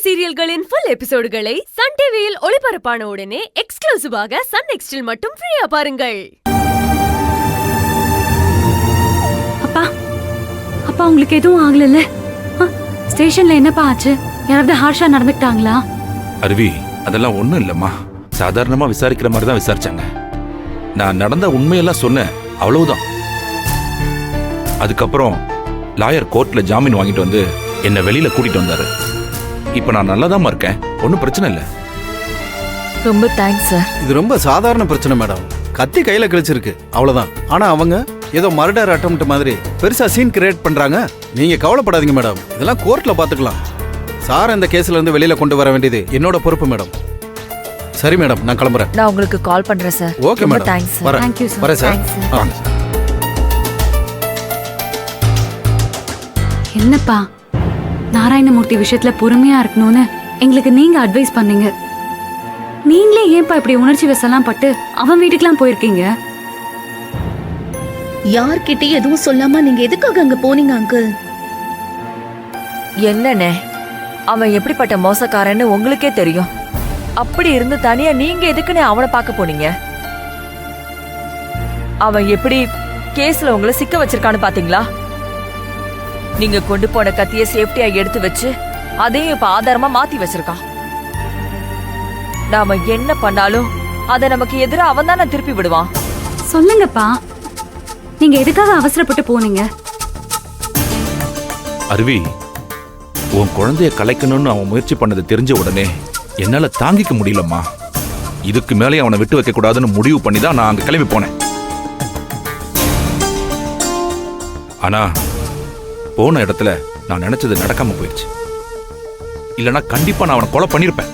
சீரியல்களின் full எபிசோடுகளை Sun டிவியில் ஒளிபரப்பான உடனே எக்ஸ்க்ளூசிவாக சன் நெக்ஸ்டில் மட்டும் ஃப்ரீயா பாருங்கள். அப்பா அப்பா உங்களுக்கு எதுவும் ஆகல? ஸ்டேஷன்ல என்னப்பா ஆச்சு? யாராவது ஹார்ஷா நடந்துட்டாங்களா? அருவி, அதெல்லாம் ஒண்ணும் இல்லம்மா. சாதாரணமா விசாரிக்கிற மாதிரி தான் விசாரிச்சாங்க. நான் நடந்த உண்மையெல்லாம் சொன்னேன், அவ்வளவுதான். அதுக்கப்புறம் லாயர் கோர்ட்ல ஜாமீன் வாங்கிட்டு வந்து என்ன வெளியில கூட்டிட்டு வந்தாரு. இப்ப நான் நல்லாதான் இருக்கேன், ஒன்னும் பிரச்சனை இல்ல. ரொம்ப தேங்க்ஸ் சார். இது ரொம்ப சாதாரண பிரச்சனை மேடம். கத்தி கையில கிழிச்சிருக்கு, அவ்வளவுதான். ஆனா அவங்க ஏதோ மர்டர் அட்டெம்ப்ட் மாதிரி பெருசா சீன் கிரியேட் பண்றாங்க. நீங்க கவலைப்படாதீங்க மேடம், இதெல்லாம் கோர்ட்ல பாத்துக்கலாம். சார் இந்த கேஸ்ல இருந்து வெளியில கொண்டு வர வேண்டியது என்னோட பொறுப்பு மேடம். சரி மேடம், நான் கிளம்புறேன். நான் உங்களுக்கு கால் பண்றேன் sir. Okay madam, thanks sir. வரேன். Thank you sir. வரேன் சார். தேங்க்ஸ் சார். என்னப்பா நாராயணமூர்த்தி விஷயத்துல பொறுமையா இருக்கணும்னு எங்களுக்கு நீங்க அட்வைஸ் பண்ணீங்க. நீங்களே ஏன்பா இப்படி உணர்ச்சி வசலாம் பட்டு அவன் வீட்டுக்கெல்லாம் போயிருக்கீங்க? யார்கிட்டயும் எதுவும் சொல்லாம நீங்க எதுக்காக அங்க போனீங்க அங்கிள்? என்னண்ணே, அவன் எப்படிப்பட்ட மோசக்காரன்னு உங்களுக்கே தெரியும். அப்படி இருந்து தனியா நீங்க எதுக்குன்னு அவனை பார்க்க போனீங்க? அவன் எப்படி கேஸ்ல உங்களை சிக்க வச்சிருக்கான்னு பாத்தீங்களா? நீங்க கொண்டு போன கத்திய சேஃப்டியா எடுத்து வச்சு அதையும் இப்ப ஆதாரமா மாத்தி வச்சிருக்கான். நாம என்ன பண்ணாலும் அதை நமக்கு எதிராக அவன் தானே திருப்பி விடுவான். சொல்லுங்கப்பா, நீங்க எதுக்காக அவசரப்பட்டு போனீங்க? அருவி, உன் குழந்தைய கலைக்கணும்னு அவன் முயற்சி பண்ணது தெரிஞ்ச உடனே என்னால தாங்கிக்க முடியலம்மா. இதுக்கு மேலே அவனை விட்டு வைக்க கூடாதுன்னு முடிவு பண்ணி தான் நான் அங்க கிளம்பி போனேன். ஆனா போன இடத்துல நான் நினைச்சது நடக்காம போயிடுச்சு. இல்லனா கண்டிப்பா நான் அவனை கொலை பண்ணிருப்பேன்.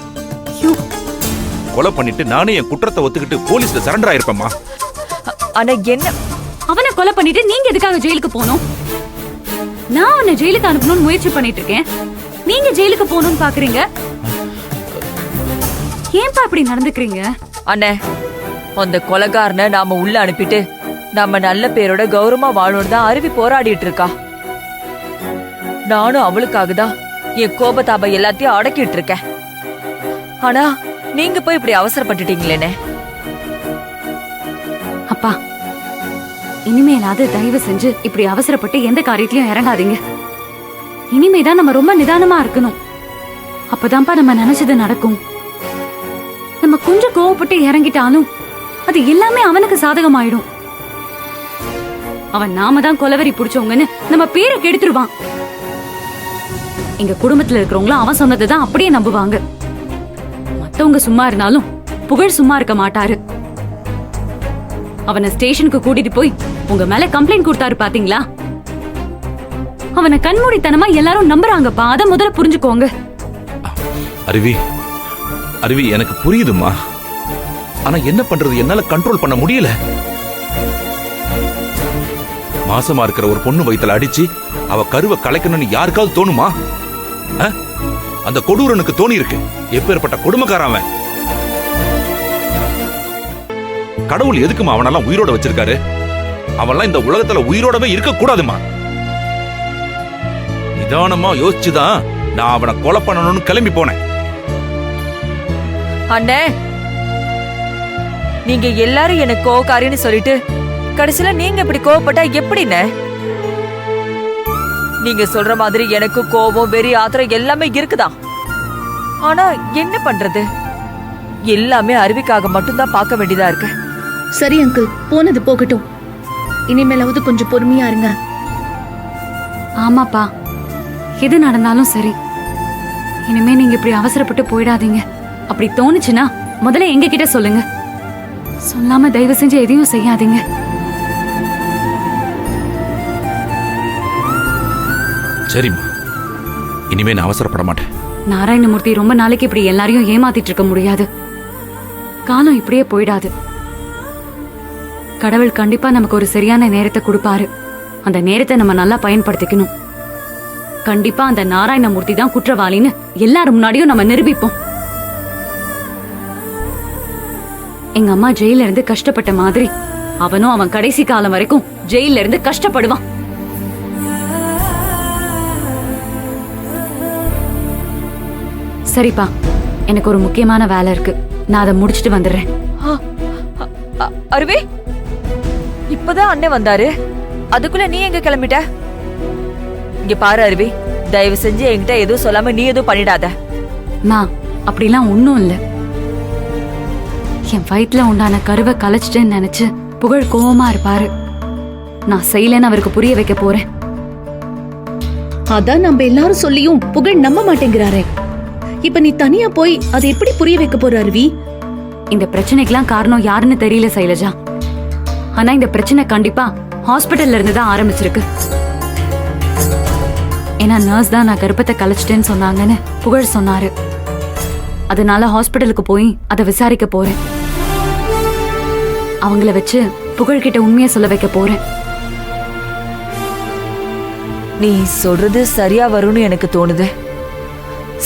கொலை பண்ணிட்டு நானே என் குற்றத்தை ஒத்துக்கிட்டு போலீஸ்ல சரண்டர் ஆயிருப்பேம்மா. ஆனா என்ன, அவனை கொலை பண்ணிட்டு நீங்க எதுக்காக ஜெயிலுக்கு போகணும்? நான் அவனை ஜெயிலுக்கு அனுப்பணும்னு முயற்சி பண்ணிட்டு இருக்கேன், நீங்க ஜெயிலுக்கு போகணும்னு பாக்குறீங்க. ஏன்பா இப்படி நடந்துக்கிறீங்க? அண்ணே, அந்த கொலைகாரனை நாம உள்ள அனுப்பிட்டு நம்ம நல்ல பேரோட கௌரவமா வாழணும் தான் அருவி போராடிட்டு இருக்கா. நானும் அவளுக்காக தான் என் கோபதாப எல்லாத்தையும் அடக்கிட்டு இருக்கேன். ஆனா நீங்க போய் இப்படி அவசரப்பட்டுட்டீங்களேனே. அப்பா, இனிமேலாவது தயவு செஞ்சு இப்படி அவசரப்பட்டு எந்த காரியத்திலயும் இறங்காதீங்க. இனிமேதான் நம்ம ரொம்ப நிதானமா இருக்கணும். அப்பதான்ப்பா நம்ம நினைச்சது நடக்கும். நம்ம கொஞ்சம் கோவப்பட்டு இறங்கிட்டாலும் அது எல்லாமே அவனுக்கு சாதகமாயிடும். அவன் நாம தான் கொலவெறி புடிச்சவங்கன்னு நம்ம பேரை கெடுத்துருவான். எங்க குடும்பத்துல இருக்கிறவங்களும் அவன் சொன்னதுதான் அப்படியே நம்புவாங்க. மத்தவங்க சும்மா இருந்தாலும் புகழ் சும்மா இருக்க மாட்டாரு. அவனை ஸ்டேஷனுக்கு கூட்டிட்டு போய் உங்க மேல கம்ப்ளைண்ட் கொடுத்தாரு பாத்தீங்களா? அவனை கண்மூடித்தனமா எல்லாரும் நம்புறாங்கப்பா, அத முதல்ல புரிஞ்சுக்கோங்க. அருவி, அருவி, எனக்கு புரியுதுமா. ஆனா என்ன பண்றது, என்னால கண்ட்ரோல் பண்ண முடியல. மாசமா இருக்கிற ஒரு பொண்ணு வயித்துல அடிச்சு அவ கருவை கலைக்கணும்னு யாருக்காவது தோணுமா? அந்த கொடூரனுக்கு தோணி இருக்கு. எப்பேற்பட்ட கொடுமைக்காரன் அவன். கடவுள் எதுக்குமா அவனெல்லாம் உயிரோட வச்சிருக்காரு? அவன்லாம் இந்த உலகத்துல உயிரோடவே இருக்க கூடாதுமா. நிதானமா யோசிச்சுதான் நான் அவனை கொலை பண்ணணும்னு கிளம்பி போனேன். அண்ணே, நீங்க எல்லாரும் எனக்கு கோவக்காரின்னு சொல்லிட்டு கடைசியில நீங்க இப்படி கோவப்பட்டா எப்படின்னு? நீங்க சொல்ற மாதிரி எனக்கு கோபம், வெறி, ஆத்திரம் எல்லாமே இருக்குதா. ஆனா என்ன பண்றது, எல்லாமே அருவிக்காக மட்டும்தான் பார்க்க வேண்டியதா இருக்கு. சரி அங்கிள், போனது போகட்டும். இனிமேலாவது கொஞ்சம் பொறுமையா இருங்க. ஆமாப்பா, எது நடந்தாலும் சரி, இனிமே நீங்க இப்படி அவசரப்பட்டு போயிடாதீங்க. அப்படி தோணுச்சுன்னா முதல்ல எங்க கிட்ட சொல்லுங்க. சொல்லாம தயவு செஞ்சு எதையும் செய்யாதீங்க. சரிம்மா, இனிமே நான் அவசரப்பட மாட்டேன். நாராயணமூர்த்தி ரொம்ப நாளைக்கு இப்படி எல்லாரையும் ஏமாத்திட்டு இருக்க முடியாது. காலம் இப்படியே போயிடாது. கடவுள் கண்டிப்பா நமக்கு ஒரு சரியான நேரத்தை கொடுப்பாரு. அந்த நேரத்தை நம்ம நல்லா பயன்படுத்திக்கணும். கண்டிப்பா அந்த நாராயணமூர்த்தி தான் குற்றவாளின்னு எல்லாரும் முன்னாடியும் நம்ம நிரூபிப்போம். எங்க அம்மா ஜெயில இருந்து கஷ்டப்பட்ட மாதிரி அவனும் அவன் கடைசி காலம் வரைக்கும் ஜெயில இருந்து கஷ்டப்படுவான். சரிப்பா, எனக்கு ஒரு முக்கியமான வேலை இருக்கு. நான் அதை முடிச்சிட்டு வந்துடுறேன். அருவி, இப்பதான் அண்ணன் வந்தாரு, அதுக்குள்ள நீ எங்க கிளம்பிட்ட? இங்க பாரு அருவி, தயவு செஞ்சு என்கிட்ட எதுவும் சொல்லாம நீ எதுவும் பண்ணிடாத. மா, அப்படிலாம் ஒண்ணும் இல்ல. என் வயித்துல உண்டான கருவை கலைச்சிட்டேன்னு நினைச்சு புகழ் கோவமா இருப்பாரு. நான் செய்யலன்னு அவருக்கு புரிய வைக்க போறேன். அதான் நம்ம எல்லாரும் சொல்லியும் புகழ் நம்ப மாட்டேங்கிறாரே. இப்ப நீ தனியா போய் அதை எப்படி புரிய வைக்க போற அருவி? இந்த பிரச்சனைக்கெல்லாம் காரணம் யாருன்னு தெரியல சைலஜா. ஆனா இந்த பிரச்சனை கண்டிப்பா ஹாஸ்பிட்டல்ல இருந்து தான் ஆரம்பிச்சிருக்கு. ஏன்னா நர்ஸ் தான் நான் கர்ப்பத்தை கலைச்சிட்டேன்னு சொன்னாங்கன்னு புகழ் சொன்னாரு. அதனால ஹாஸ்பிட்டலுக்கு போய் அதை விசாரிக்க போறேன். அவங்கள வச்சு புகழ்கிட்ட உண்மையை சொல்ல வைக்க போறேன். நீ சொல்றது சரியா வரும்னு எனக்கு தோணுது.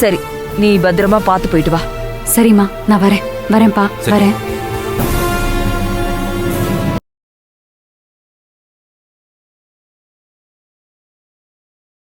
சரி, நீ பத்திரமா பார்த்து போயிட்டு வா. சரிம்மா, நான் வரேன். வரேன்ப்பா, சரி. வரேன்.